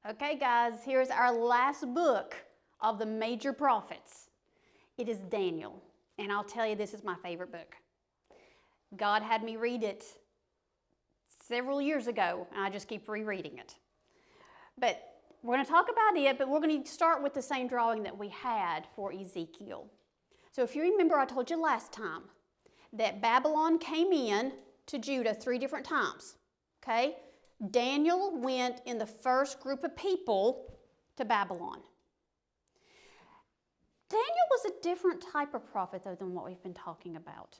Okay, guys, here's our last book of the major prophets. It is Daniel, and I'll tell you, this is my favorite book. God had me read it several years ago, and I just keep rereading it. But we're going to talk about it, but we're going to start with the same drawing that we had for Ezekiel. So if you remember, I told you last time that Babylon came in to Judah 3 different times, okay? Daniel went in the first group of people to Babylon. Daniel was a different type of prophet, though, than what we've been talking about.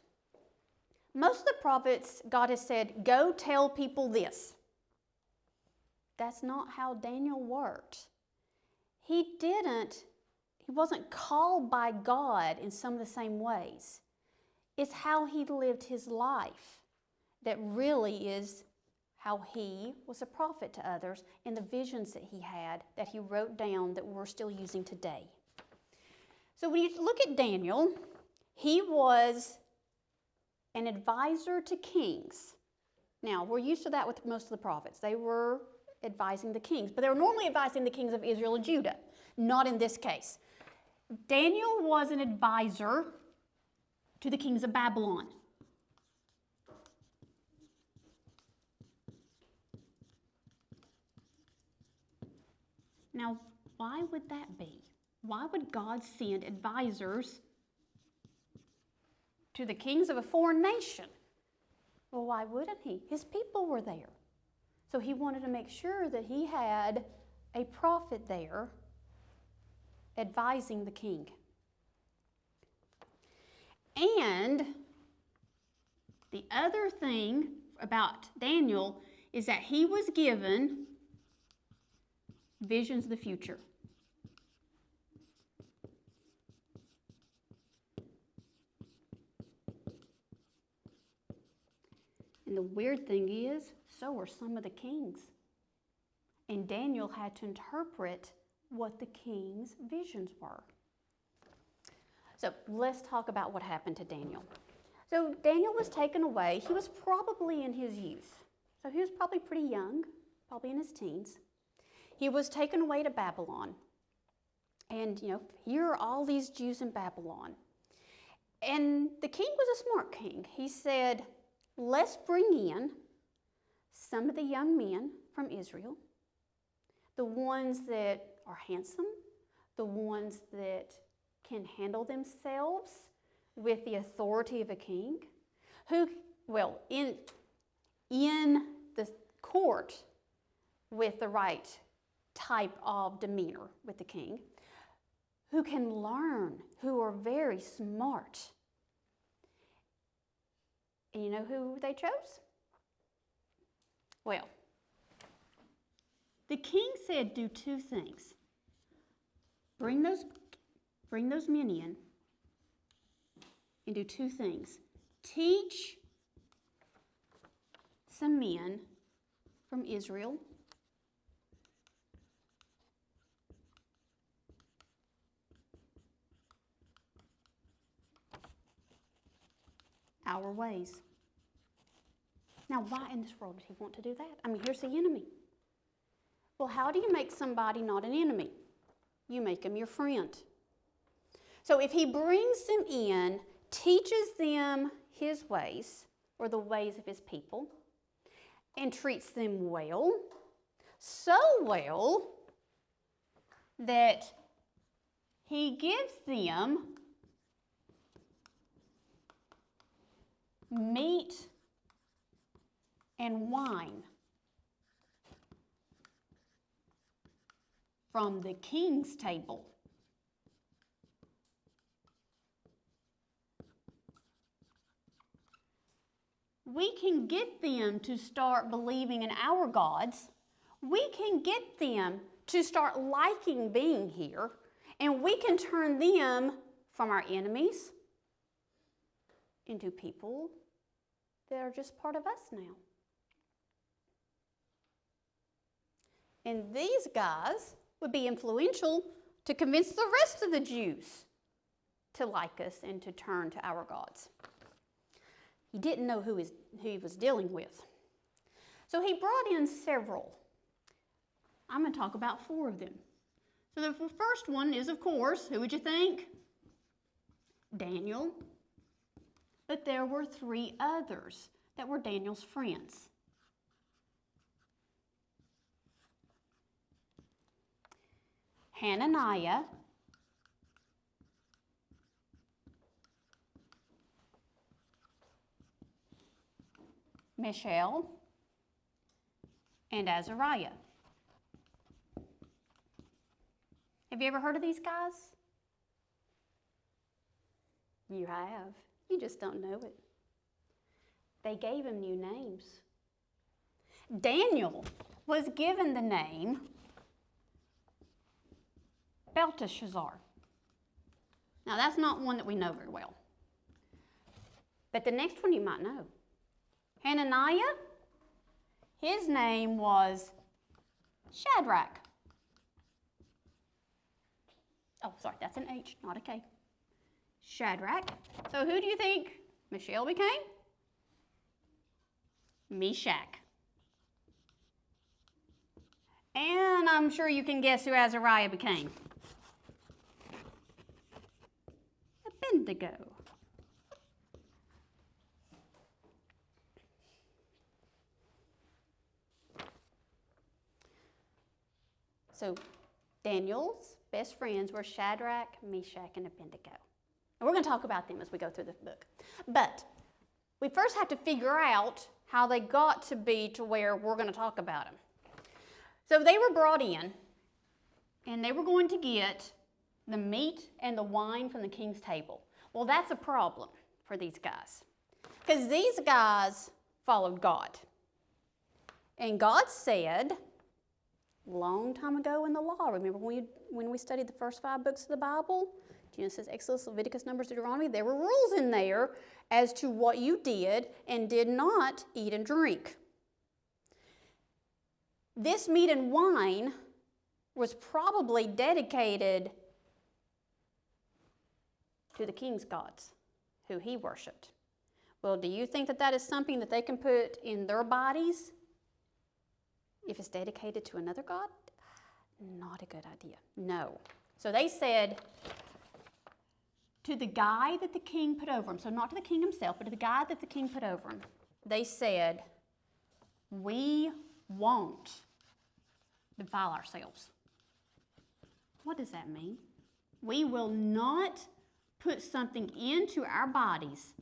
Most of the prophets, God has said, go tell people this. That's not how Daniel worked. He wasn't called by God in some of the same ways. It's how he lived his life that really is how he was a prophet to others, and the visions that he had that he wrote down that we're still using today. So when you look at Daniel, he was an advisor to kings. Now, we're used to that with most of the prophets. They were advising the kings, but they were normally advising the kings of Israel and Judah. Not in this case. Daniel was an advisor to the kings of Babylon. Now, why would that be? Why would God send advisors to the kings of a foreign nation? Well, why wouldn't he? His people were there. So he wanted to make sure that he had a prophet there advising the king. And the other thing about Daniel is that he was given visions of the future. And the weird thing is, so were some of the kings. And Daniel had to interpret what the king's visions were. So let's talk about what happened to Daniel. So Daniel was taken away. He was probably in his youth. So he was probably pretty young, probably in his teens. He was taken away to Babylon. And, here are all these Jews in Babylon. And the king was a smart king. He said, let's bring in some of the young men from Israel, the ones that are handsome, the ones that can handle themselves with the authority of a king, in the court with the right type of demeanor with the king, who can learn, who are very smart. And you know who they chose? Well, the king said do 2 things. Bring those men in and do 2 things. Teach some men from Israel our ways. Now, why in this world did he want to do that? I mean, here's the enemy. Well, how do you make somebody not an enemy? You make them your friend. So if he brings them in, teaches them his ways, or the ways of his people, and treats them well, so well that he gives them meat and wine from the king's table. We can get them to start believing in our gods. We can get them to start liking being here, and we can turn them from our enemies into people that are just part of us now. And these guys would be influential to convince the rest of the Jews to like us and to turn to our gods. He didn't know who he was dealing with. So he brought in several I'm going to talk about 4 of them. So the first one is, of course, who would you think? Daniel. But there were 3 others that were Daniel's friends. Hananiah, Mishael, and Azariah. Have you ever heard of these guys? You have. You just don't know it. They gave him new names. Daniel was given the name Belteshazzar. Now, that's not one that we know very well. But the next one you might know. Hananiah, his name was Shadrach. Oh, sorry, that's an H, not a K. Shadrach. So who do you think Mishael became? Meshach. And I'm sure you can guess who Azariah became. Abednego. So Daniel's best friends were Shadrach, Meshach, and Abednego. And we're going to talk about them as we go through the book. But we first have to figure out how they got to be to where we're going to talk about them. So they were brought in, and they were going to get the meat and the wine from the king's table. Well, that's a problem for these guys, because these guys followed God. And God said, long time ago in the law, remember when we studied the first 5 books of the Bible, Genesis, Exodus, Leviticus, Numbers, Deuteronomy, there were rules in there as to what you did and did not eat and drink. This meat and wine was probably dedicated to the king's gods, who he worshipped. Well, do you think that that is something that they can put in their bodies if it's dedicated to another god? Not a good idea. No. So they said to the guy that the king put over him, so not to the king himself, but to the guy that the king put over him, they said, we won't defile ourselves. What does that mean? We will not put something into our bodies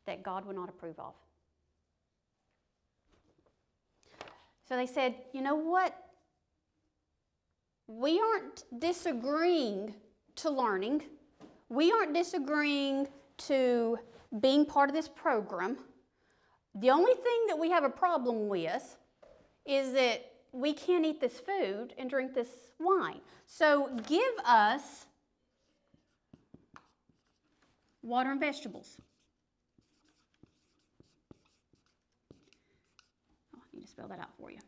that God would not approve of. So they said, you know what? We aren't disagreeing to learning. We aren't disagreeing to being part of this program. The only thing that we have a problem with is that we can't eat this food and drink this wine. So give us water and vegetables. Oh, I need to spell that out for you.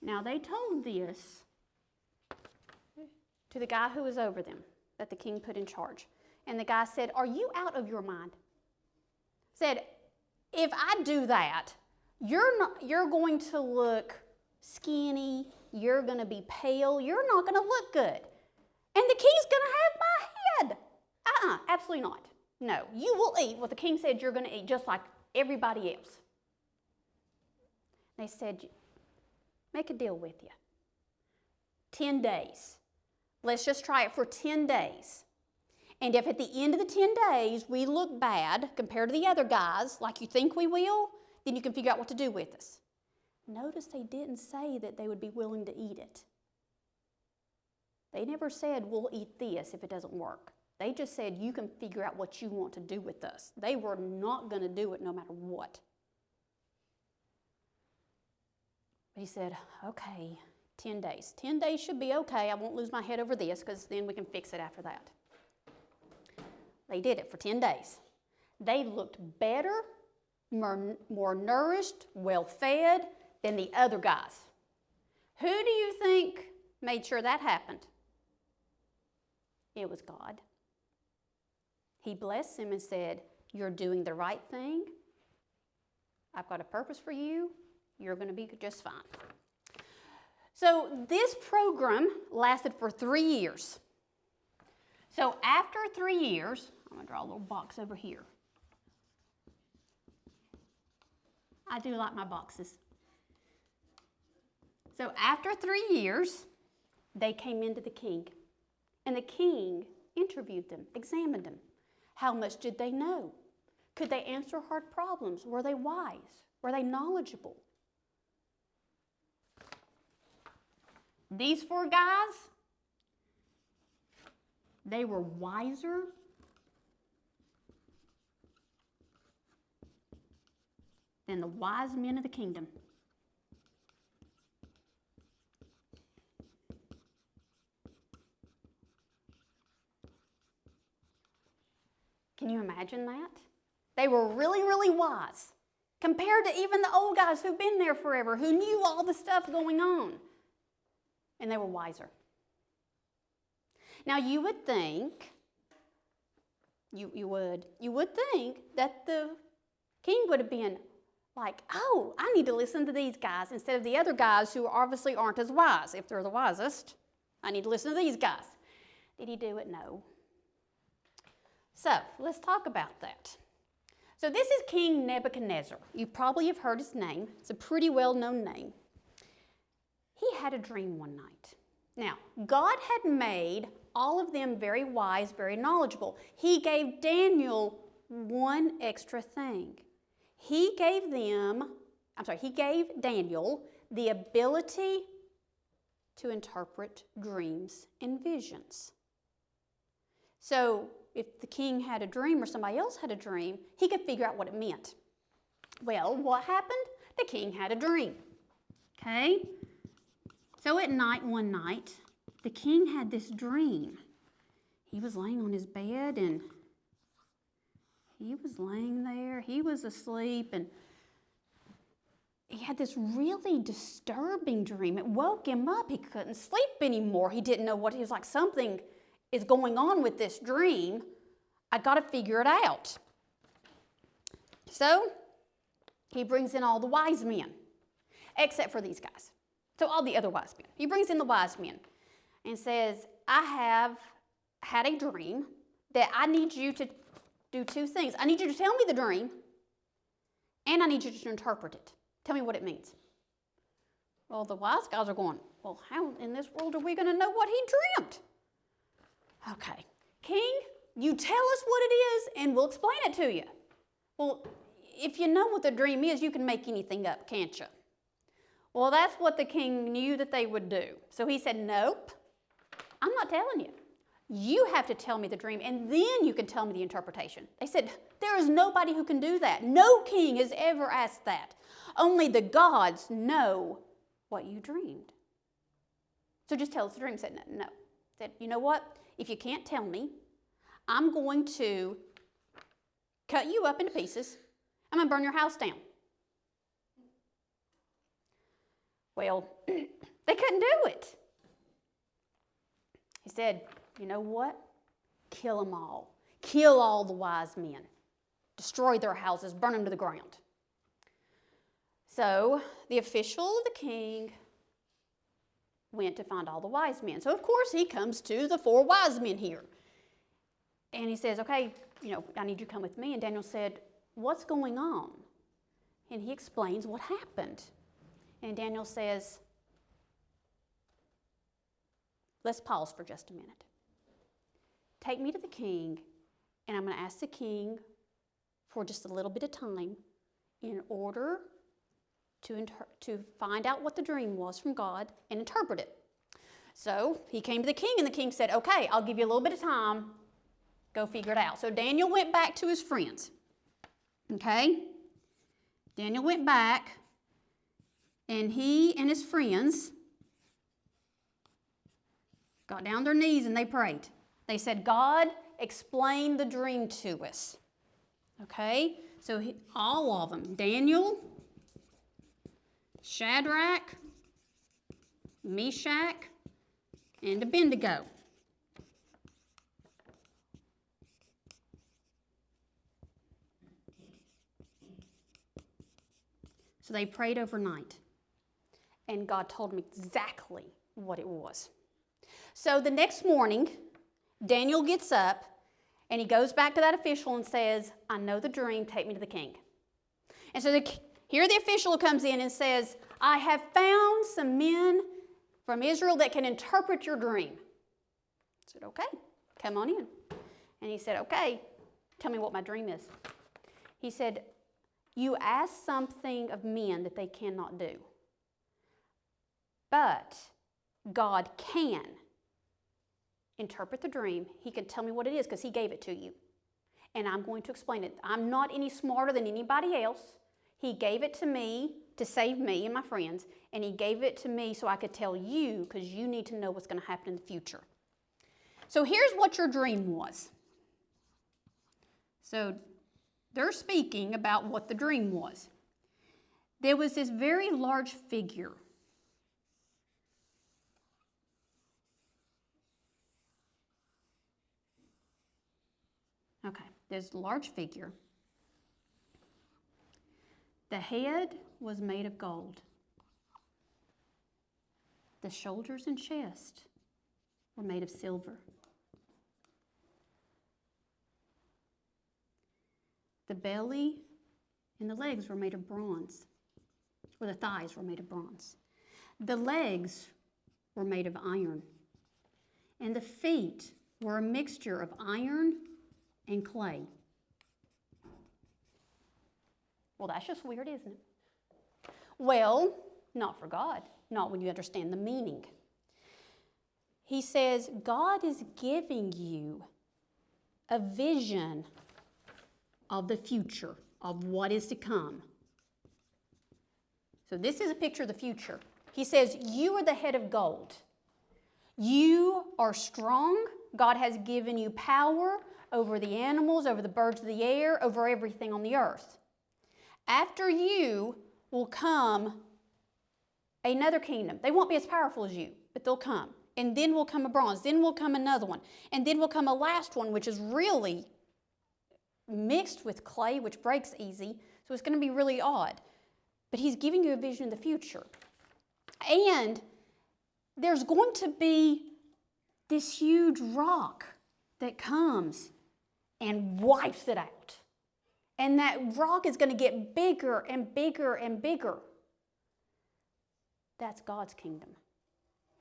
Now they told this to the guy who was over them, that the king put in charge. And the guy said, are you out of your mind? Said, if I do that, you're going to look skinny, you're going to be pale, you're not going to look good. And the king's going to have my head. Absolutely not. No, you will eat what the king said you're going to eat, just like everybody else. They said, make a deal with you. 10 days. Let's just try it for 10 days. And if at the end of the 10 days we look bad compared to the other guys, like you think we will, then you can figure out what to do with us. Notice they didn't say that they would be willing to eat it. They never said, we'll eat this if it doesn't work. They just said, you can figure out what you want to do with us. They were not going to do it no matter what. But he said, okay, 10 days. 10 days should be okay. I won't lose my head over this because then we can fix it after that. They did it for 10 days. They looked better, more nourished, well-fed than the other guys. Who do you think made sure that happened? It was God. He blessed him and said, you're doing the right thing. I've got a purpose for you. You're going to be just fine. So this program lasted for 3 years. So after 3 years, I'm going to draw a little box over here. I do like my boxes. So after 3 years, they came into the king. And the king interviewed them, examined them. How much did they know? Could they answer hard problems? Were they wise? Were they knowledgeable? These 4 guys, they were wiser than the wise men of the kingdom. Can you imagine that? They were really, really wise compared to even the old guys who've been there forever, who knew all the stuff going on. And they were wiser. Now you would think, you would think that the king would have been like, oh, I need to listen to these guys instead of the other guys who obviously aren't as wise. If they're the wisest, I need to listen to these guys. Did he do it? No. So let's talk about that. So this is King Nebuchadnezzar. You probably have heard his name. It's a pretty well-known name. He had a dream one night. Now, God had made all of them very wise, very knowledgeable. He gave Daniel one extra thing. He gave Daniel the ability to interpret dreams and visions. So if the king had a dream or somebody else had a dream, he could figure out what it meant. Well, what happened? The king had a dream. Okay? So at night, one night, the king had this dream. He was laying on his bed and he was laying there. He was asleep and he had this really disturbing dream. It woke him up. He couldn't sleep anymore. He didn't know what, he was like, something is going on with this dream. I got to figure it out. So he brings in all the wise men, except for these guys. So all the other wise men. He brings in the wise men and says, I have had a dream that I need you to do 2 things. I need you to tell me the dream, and I need you to interpret it. Tell me what it means. Well, the wise guys are going, well, how in this world are we going to know what he dreamt? Okay, king, you tell us what it is, and we'll explain it to you. Well, if you know what the dream is, you can make anything up, can't you? Well, that's what the king knew that they would do. So he said, nope, I'm not telling you. You have to tell me the dream, and then you can tell me the interpretation. They said, there is nobody who can do that. No king has ever asked that. Only the gods know what you dreamed. So just tell us the dream. He said, no. He said, you know what? If you can't tell me, I'm going to cut you up into pieces. I'm going to burn your house down. Well, they couldn't do it. He said, you know what? Kill them all. Kill all the wise men. Destroy their houses. Burn them to the ground. So the official of the king went to find all the wise men. So of course he comes to the 4 wise men here. And he says, okay, I need you to come with me. And Daniel said, what's going on? And he explains what happened. And Daniel says, let's pause for just a minute. Take me to the king, and I'm going to ask the king for just a little bit of time in order to find out what the dream was from God and interpret it. So he came to the king, and the king said, okay, I'll give you a little bit of time. Go figure it out. So Daniel went back to his friends. Okay? Daniel went back, and he and his friends got down on their knees and they prayed. They said, God, explain the dream to us. Okay? So all of them, Daniel, Shadrach, Meshach, and Abednego. So they prayed overnight. And God told them exactly what it was. So the next morning, Daniel gets up and he goes back to that official and says, I know the dream, take me to the king. And so here the official comes in and says, I have found some men from Israel that can interpret your dream. I said, okay, come on in. And he said, okay, tell me what my dream is. He said, you ask something of men that they cannot do. But God can interpret the dream. He can tell me what it is because he gave it to you. And I'm going to explain it. I'm not any smarter than anybody else. He gave it to me to save me and my friends. And he gave it to me so I could tell you because you need to know what's going to happen in the future. So here's what your dream was. So they're speaking about what the dream was. There was this very large figure. Okay, there's a large figure. The head was made of gold. The shoulders and chest were made of silver. The belly and the legs were made of bronze, or the thighs were made of bronze. The legs were made of iron, and the feet were a mixture of iron and clay. Well, that's just weird, isn't it? Well, not for God, not when you understand the meaning. He says, God is giving you a vision of the future, of what is to come. So this is a picture of the future. He says, you are the head of gold. You are strong. God has given you power over the animals, over the birds of the air, over everything on the earth. After you will come another kingdom. They won't be as powerful as you, but they'll come. And then will come a bronze. Then will come another one. And then will come a last one, which is really mixed with clay, which breaks easy. So it's going to be really odd. But he's giving you a vision of the future. And there's going to be this huge rock that comes and wipes it out. And that rock is going to get bigger and bigger and bigger. That's God's kingdom.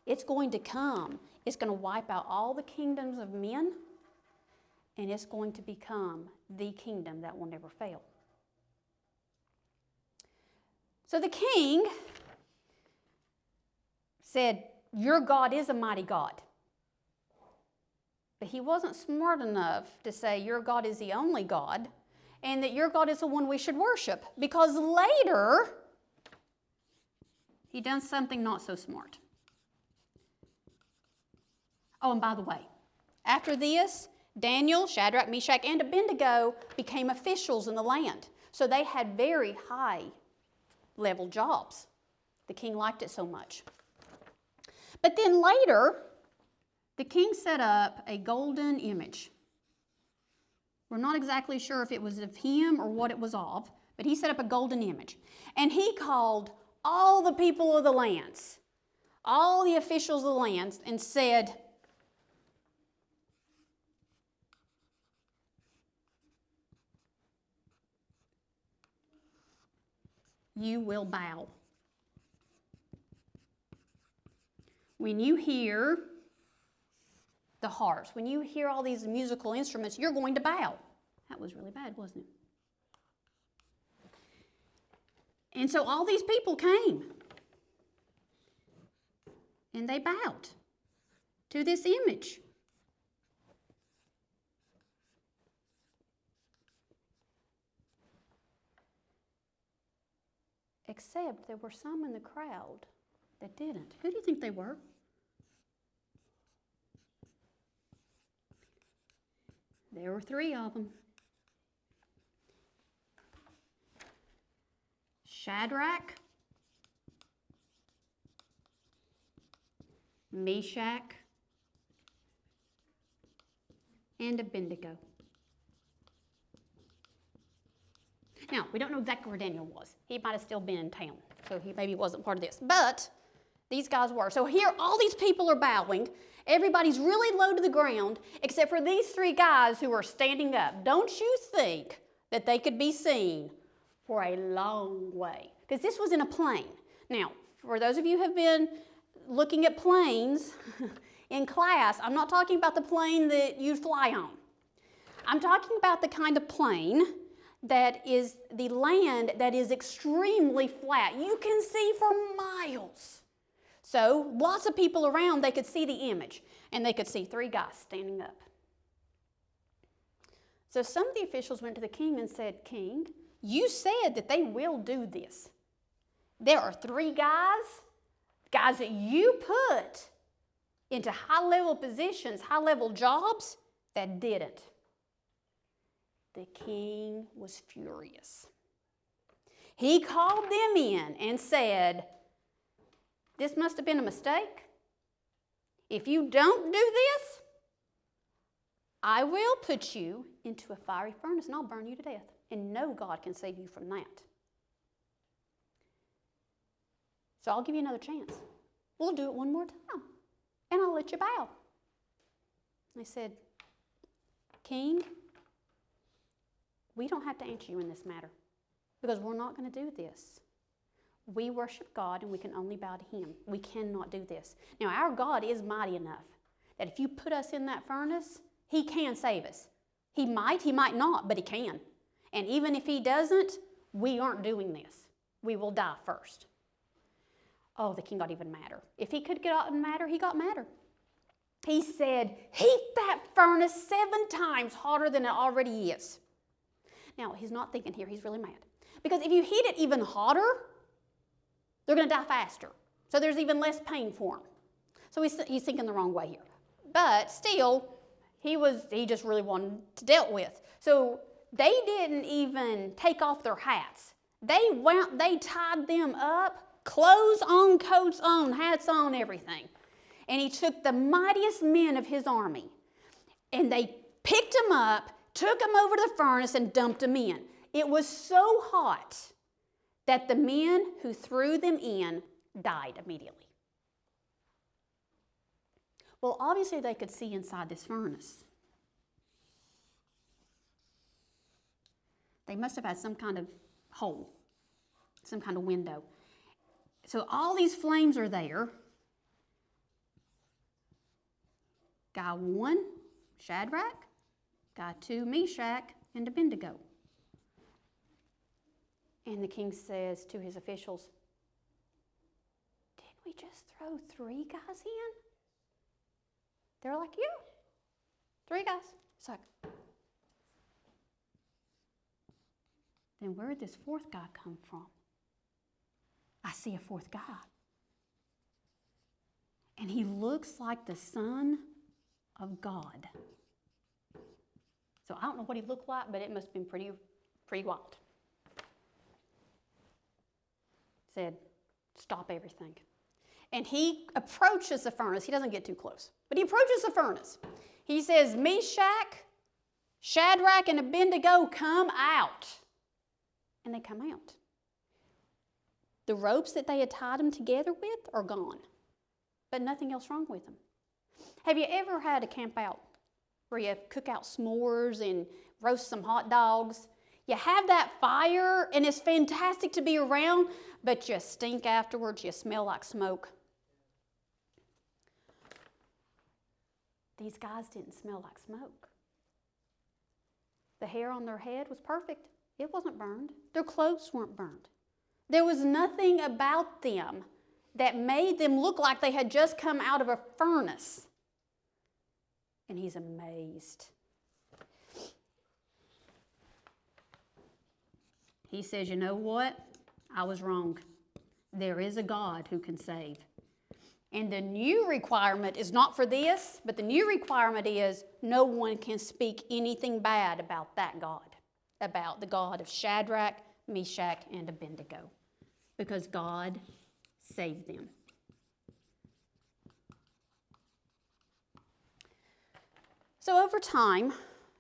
It's going to come. It's going to wipe out all the kingdoms of men, and it's going to become the kingdom that will never fail. So the king said, your God is a mighty God. But he wasn't smart enough to say your God is the only God and that your God is the one we should worship. Because later, he done something not so smart. Oh, and by the way, after this, Daniel, Shadrach, Meshach, and Abednego became officials in the land. So they had very high-level jobs. The king liked it so much. But then later, the king set up a golden image. We're not exactly sure if it was of him or what it was of, but he set up a golden image. And he called all the people of the lands, all the officials of the lands, and said, you will bow. When you hear the harps, when you hear all these musical instruments, you're going to bow. That was really bad, wasn't it? And so all these people came. And they bowed to this image. Except there were some in the crowd that didn't. Who do you think they were? There were 3 of them. Shadrach, Meshach, and Abednego. Now, we don't know exactly where Daniel was. He might have still been in town, so he maybe wasn't part of this. But these guys were. So here, all these people are bowing. Everybody's really low to the ground, except for these three guys who are standing up. Don't you think that they could be seen for a long way? Because this was in a plane. Now, for those of you who have been looking at planes in class, I'm not talking about the plane that you fly on. I'm talking about the kind of plane that is the land that is extremely flat. You can see for miles. So lots of people around, they could see the image, and they could see three guys standing up. So some of the officials went to the king and said, "King, you said that they will do this. There are three guys that you put into high-level positions, high-level jobs, that didn't." The king was furious. He called them in and said, "This must have been a mistake. If you don't do this, I will put you into a fiery furnace and I'll burn you to death. And no God can save you from that. So I'll give you another chance. We'll do it one more time and I'll let you bow." They said, "King, we don't have to answer you in this matter because we're not going to do this. We worship God and we can only bow to Him. We cannot do this. Now, our God is mighty enough that if you put us in that furnace, He can save us. He might not, but He can. And even if He doesn't, we aren't doing this. We will die first." Oh, the king got even madder. If he could get out and madder, he got madder. He said, "Heat that furnace 7 times hotter than it already is." Now, he's not thinking here, he's really mad. Because if you heat it even hotter, they're going to die faster. So there's even less pain for him. So he's thinking the wrong way here. But still, he just really wanted to deal with. So they didn't even take off their hats. They tied them up, clothes on, coats on, hats on, everything. And he took the mightiest men of his army, and they picked them up, took them over to the furnace, and dumped them in. It was so hot that the men who threw them in died immediately. Well, obviously they could see inside this furnace. They must have had some kind of hole, some kind of window. So all these flames are there. Guy 1, Shadrach. Guy 2, Meshach and Abednego. And the king says to his officials, "Didn't we just throw 3 guys in?" They're like, "Yeah, 3 guys." It's like, then where did this 4th guy come from? I see a 4th guy. And he looks like the Son of God. So I don't know what he looked like, but it must have been pretty wild. Said, "Stop everything." And he approaches the furnace. He doesn't get too close, but he approaches the furnace. He says, "Meshach, Shadrach, and Abednego, come out." And they come out. The ropes that they had tied them together with are gone, but nothing else wrong with them. Have you ever had a camp out where you cook out s'mores and roast some hot dogs? You have that fire, and it's fantastic to be around, but you stink afterwards. You smell like smoke. These guys didn't smell like smoke. The hair on their head was perfect. It wasn't burned. Their clothes weren't burned. There was nothing about them that made them look like they had just come out of a furnace. And he's amazed. He says, "You know what? I was wrong. There is a God who can save. And the new requirement is not for this, but the new requirement is no one can speak anything bad about that God, about the God of Shadrach, Meshach, and Abednego, because God saved them." So over time,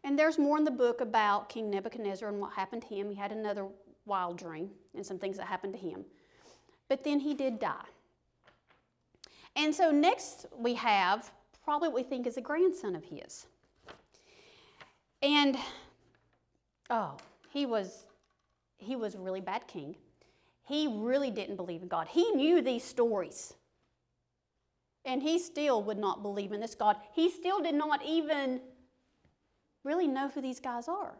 And there's more in the book about King Nebuchadnezzar and what happened to him. He had another wild dream and some things that happened to him. But then he did die. And so next we have probably what we think is a grandson of his. And, he was a really bad king. He really didn't believe in God. He knew these stories. And he still would not believe in this God. He still did not even really know who these guys are.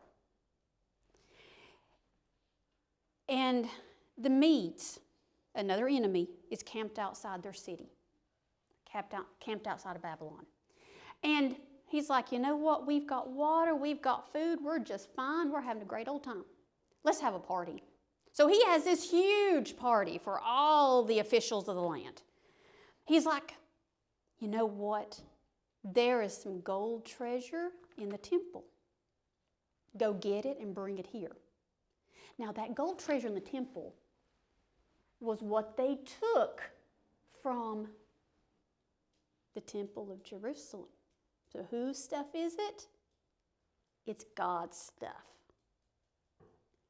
And the Medes, another enemy, is camped outside their city, camped outside of Babylon. And he's like, you know what? We've got water, we've got food, we're just fine, we're having a great old time. Let's have a party. So he has this huge party for all the officials of the land. He's like, you know what? There is some gold treasure in the temple. Go get it and bring it here. Now that gold treasure in the temple was what they took from the temple of Jerusalem. So whose stuff is it? It's God's stuff.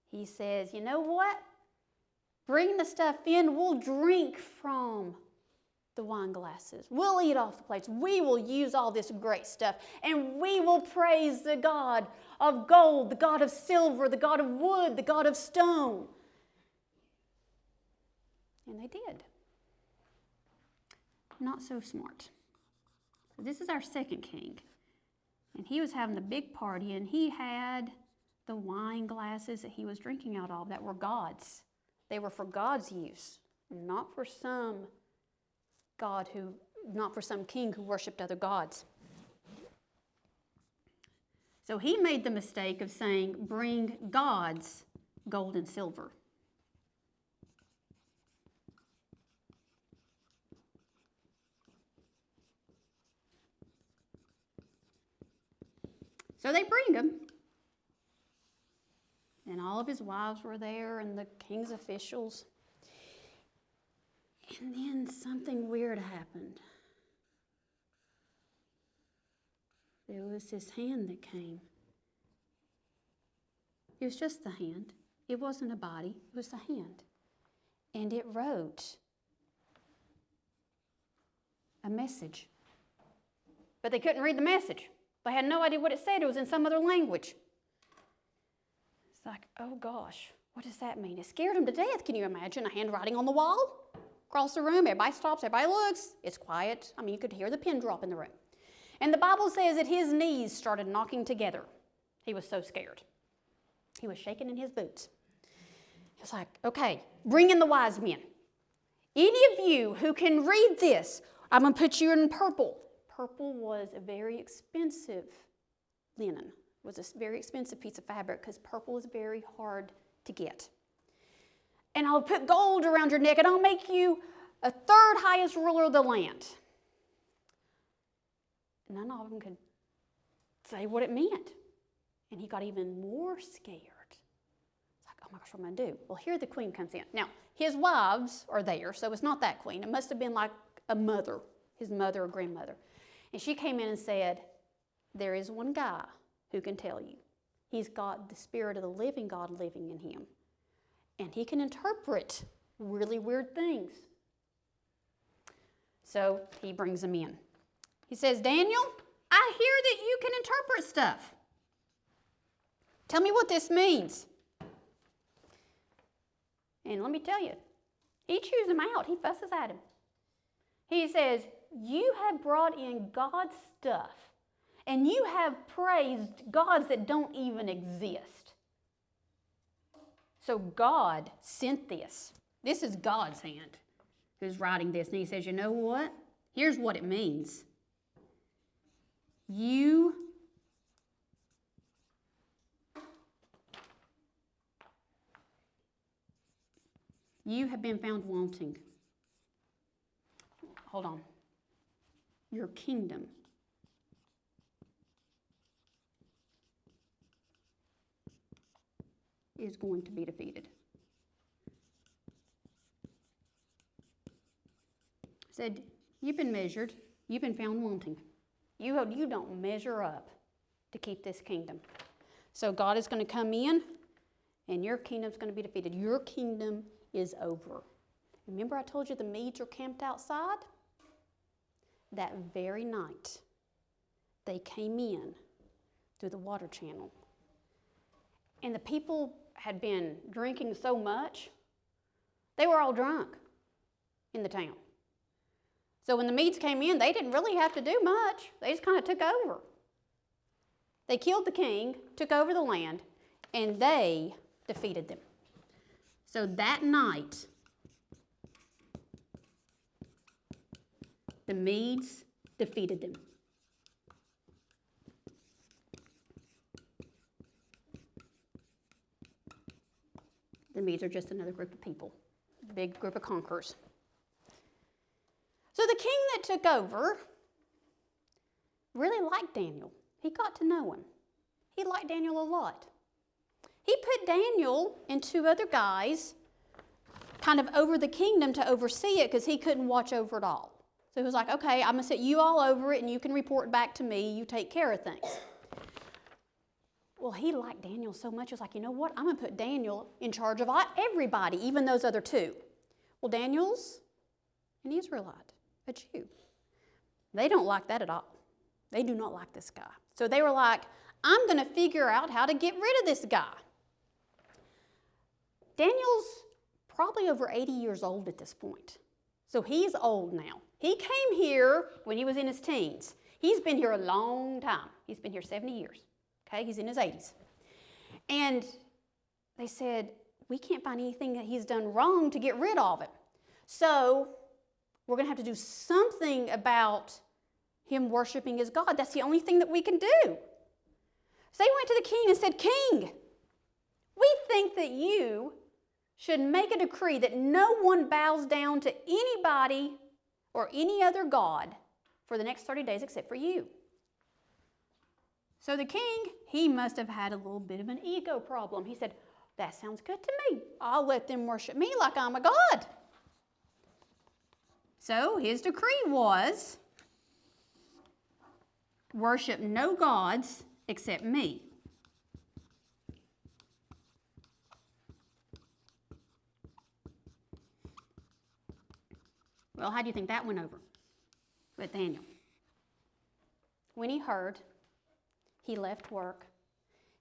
He says, you know what? Bring the stuff in. We'll drink from the wine glasses. We'll eat off the plates. We will use all this great stuff. And we will praise the God of gold, the God of silver, the God of wood, the God of stone. And they did. Not so smart. So this is our second king. And he was having a big party, and he had the wine glasses that he was drinking out of that were God's. They were for God's use, not for some king who worshipped other gods. So he made the mistake of saying, bring God's gold and silver. So they bring him. And all of his wives were there and the king's officials. And then something weird happened. There was this hand that came. It was just the hand. It wasn't a body. It was the hand. And it wrote a message. But they couldn't read the message. They had no idea what it said. It was in some other language. It's like, oh gosh, what does that mean? It scared him to death. Can you imagine a handwriting on the wall? Across the room, everybody stops, everybody looks. It's quiet. I mean, you could hear the pin drop in the room. And the Bible says that his knees started knocking together. He was so scared. He was shaking in his boots. He was like, okay, bring in the wise men. Any of you who can read this, I'm going to put you in purple. Purple was a very expensive linen. It was a very expensive piece of fabric because purple is very hard to get. And I'll put gold around your neck and I'll make you a third highest ruler of the land. None of them could say what it meant. And he got even more scared. It's like, oh my gosh, what am I going to do? Well, here the queen comes in. Now, his wives are there, so it's not that queen. It must have been like a mother, his mother or grandmother. And she came in and said, there is one guy who can tell you. He's got the spirit of the living God living in him. And he can interpret really weird things. So he brings him in. He says, Daniel, I hear that you can interpret stuff. Tell me what this means. And let me tell you, he chews him out. He fusses at him. He says, you have brought in God's stuff, and you have praised gods that don't even exist. So God sent this. This is God's hand who's writing this. And he says, you know what? Here's what it means. You have been found wanting. Hold on. Your kingdom is going to be defeated. Said, you've been measured, you've been found wanting. You don't measure up to keep this kingdom. So God is going to come in, and your kingdom's going to be defeated. Your kingdom is over. Remember I told you the Medes are camped outside? That very night, they came in through the water channel. And the people had been drinking so much, they were all drunk in the town. So when the Medes came in, they didn't really have to do much. They just kind of took over. They killed the king, took over the land, and they defeated them. So that night, the Medes defeated them. The Medes are just another group of people, a big group of conquerors. So the king that took over really liked Daniel. He got to know him. He liked Daniel a lot. He put Daniel and two other guys kind of over the kingdom to oversee it because he couldn't watch over it all. So he was like, okay, I'm going to set you all over it and you can report back to me. You take care of things. Well, he liked Daniel so much, he was like, you know what? I'm going to put Daniel in charge of everybody, even those other two. Well, Daniel's an Israelite, a Jew. They don't like that at all. They do not like this guy. So they were like, I'm going to figure out how to get rid of this guy. Daniel's probably over 80 years old at this point. So he's old now. He came here when he was in his teens. He's been here a long time. He's been here 70 years. Okay, he's in his 80s. And they said, we can't find anything that he's done wrong to get rid of him. So we're going to have to do something about him worshiping his God. That's the only thing that we can do. So they went to the king and said, King, we think that you should make a decree that no one bows down to anybody or any other god for the next 30 days except for you. So the king, he must have had a little bit of an ego problem. He said, that sounds good to me. I'll let them worship me like I'm a god. So his decree was, worship no gods except me. Well, how do you think that went over with Daniel? When he heard, he left work,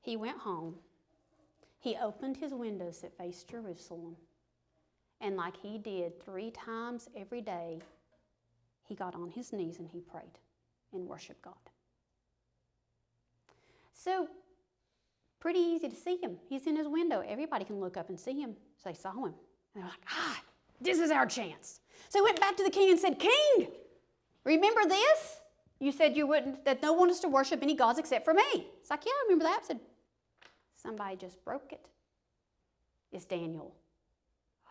he went home, he opened his windows that faced Jerusalem, and like he did 3 times every day, he got on his knees and he prayed and worshiped God. So, pretty easy to see him. He's in his window. Everybody can look up and see him. So they saw him. And they're like, this is our chance. So he went back to the king and said, King, remember this? You said you wouldn't, that no one is to worship any gods except for me. It's like, yeah, I remember that. I said, somebody just broke it. It's Daniel.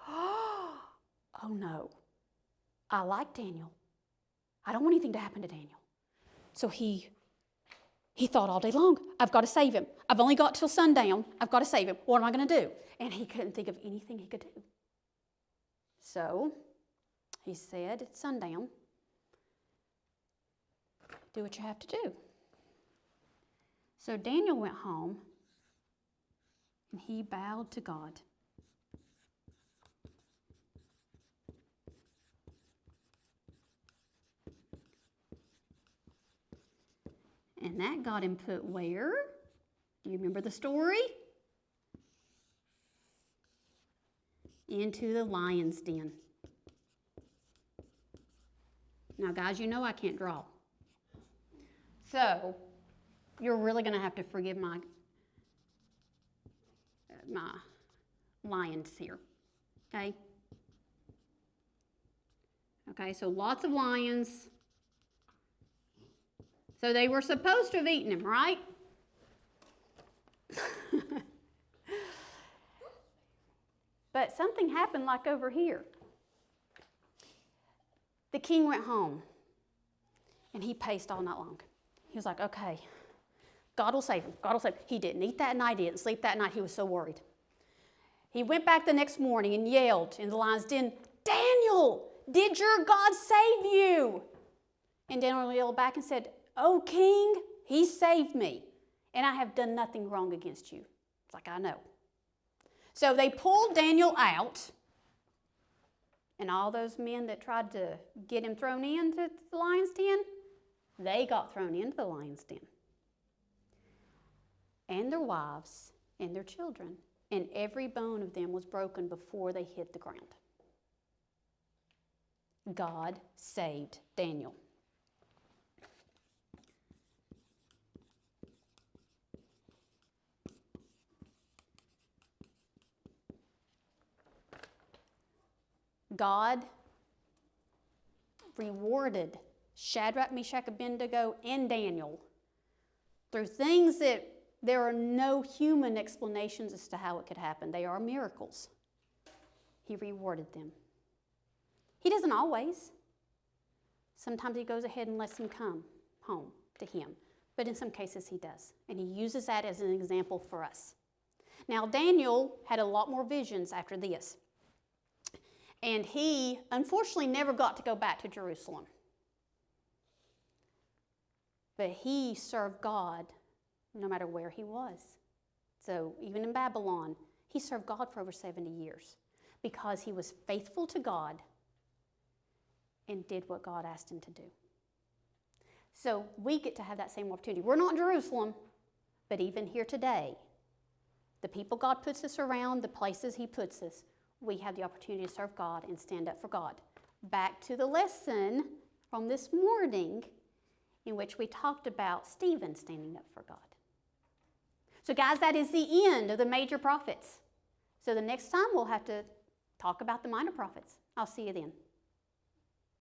Oh no, I like Daniel. I don't want anything to happen to Daniel. So he thought all day long, I've got to save him. I've only got till sundown. I've got to save him. What am I going to do? And he couldn't think of anything he could do. So he said, it's sundown. Do what you have to do. So Daniel went home and he bowed to God. And that got him put where? Do you remember the story? Into the lion's den. Now, guys, you know I can't draw. So, you're really going to have to forgive my lions here, okay? Okay, so lots of lions. So they were supposed to have eaten him, right? But something happened like over here. The king went home and he paced all night long. He was like, okay, God will save him. God will save him. He didn't eat that night. He didn't sleep that night. He was so worried. He went back the next morning and yelled in the lion's den, Daniel, did your God save you? And Daniel yelled back and said, oh, king, he saved me. and I have done nothing wrong against you. It's like, I know. So they pulled Daniel out, and all those men that tried to get him thrown into the lion's den, they got thrown into the lion's den. And their wives and their children, and every bone of them was broken before they hit the ground. God saved Daniel. God rewarded Shadrach, Meshach, Abednego, and Daniel through things that there are no human explanations as to how it could happen. They are miracles. He rewarded them. He doesn't always. Sometimes he goes ahead and lets them come home to him. But in some cases he does. And he uses that as an example for us. Now Daniel had a lot more visions after this. And he, unfortunately, never got to go back to Jerusalem. But he served God no matter where he was. So even in Babylon, he served God for over 70 years because he was faithful to God and did what God asked him to do. So we get to have that same opportunity. We're not in Jerusalem, but even here today, the people God puts us around, the places he puts us, we have the opportunity to serve God and stand up for God. Back to the lesson from this morning in which we talked about Stephen standing up for God. So guys, that is the end of the major prophets. So the next time we'll have to talk about the minor prophets. I'll see you then.